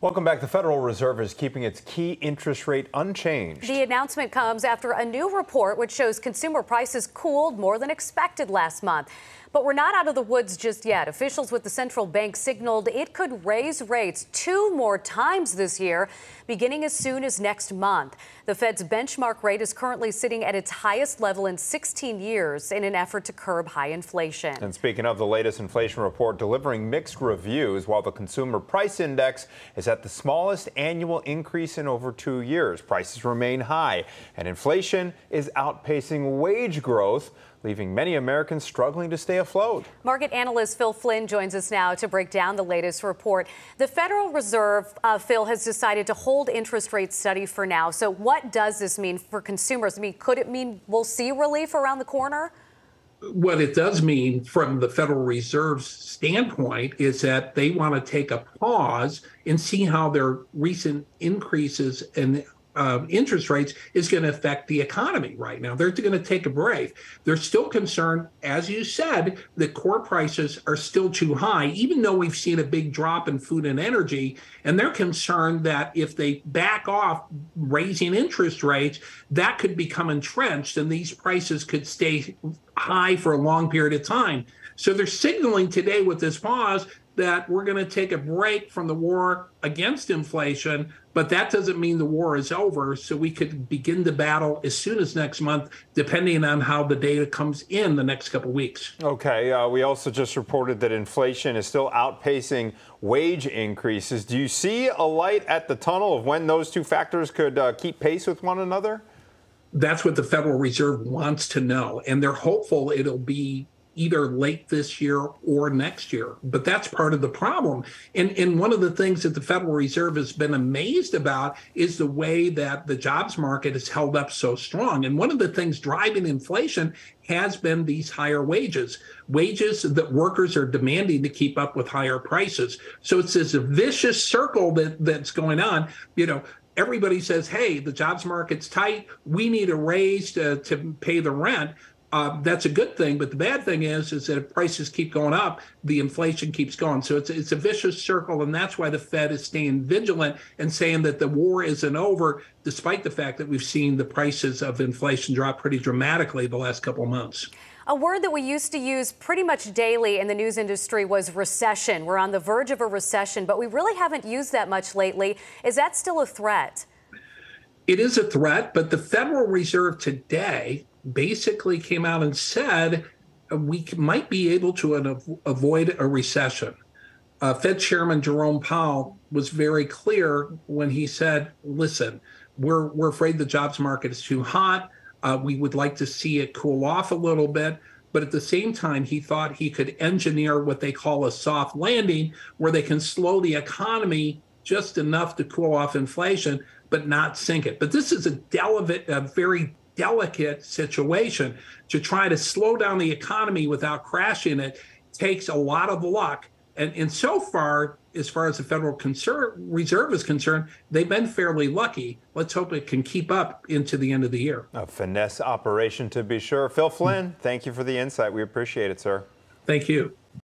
Welcome back. The Federal Reserve is keeping its key interest rate unchanged. The announcement comes after a new report which shows consumer prices cooled more than expected last month. But we're not out of the woods just yet. Officials with the central bank signaled it could raise rates 2 more times this year, beginning as soon as next month. The Fed's benchmark rate is currently sitting at its highest level in 16 years in an effort to curb high inflation. And speaking of the latest inflation report, delivering mixed reviews, while the Consumer Price Index is at the smallest annual increase in over 2 years. Prices remain high, and inflation is outpacing wage growth, leaving many Americans struggling to stay afloat. Market analyst Phil Flynn joins us now to break down the latest report. The Federal Reserve, Phil, has decided to hold interest rate steady for now. So what does this mean for consumers? I mean, could it mean we'll see relief around the corner? What it does mean from the Federal Reserve's standpoint is that they want to take a pause and see how their recent increases in interest rates is going to affect the economy right now. They're going to take a break. They're still concerned, as you said, that core prices are still too high, even though we've seen a big drop in food and energy. And they're concerned that if they back off raising interest rates, that could become entrenched and these prices could stay high for a long period of time. So they're signaling today with this pause that we're going to take a break from the war against inflation, but that doesn't mean the war is over. So we could begin the battle as soon as next month, depending on how the data comes in the next couple of weeks. Okay. We also just reported that inflation is still outpacing wage increases. Do you see a light at the tunnel of when those two factors could keep pace with one another? That's what the Federal Reserve wants to know, and they're hopeful it'll be either late this year or next year. But that's part of the problem. And one of the things that the Federal Reserve has been amazed about is the way that the jobs market has held up so strong. And one of the things driving inflation has been these higher wages that workers are demanding to keep up with higher prices. So it's this vicious circle that's going on. You know, everybody says, hey, the jobs market's tight. We need a raise to pay the rent. That's a good thing, but the bad thing is that if prices keep going up, the inflation keeps going. So it's a vicious circle, and that's why the Fed is staying vigilant and saying that the war isn't over, despite the fact that we've seen the prices of inflation drop pretty dramatically the last couple of months. A word that we used to use pretty much daily in the news industry was recession. We're on the verge of a recession, but we really haven't used that much lately. Is that still a threat? It is a threat, but the Federal Reserve today basically came out and said we might be able to avoid a recession. Fed Chairman Jerome Powell was very clear when he said, listen, we're afraid the jobs market is too hot. We would like to see it cool off a little bit. But at the same time, he thought he could engineer what they call a soft landing, where they can slow the economy just enough to cool off inflation, but not sink it. But this is a very delicate situation. To try to slow down the economy without crashing it takes a lot of luck. And so far as the Federal Reserve is concerned, they've been fairly lucky. Let's hope it can keep up into the end of the year. A finesse operation, to be sure. Phil Flynn, thank you for the insight. We appreciate it, sir. Thank you.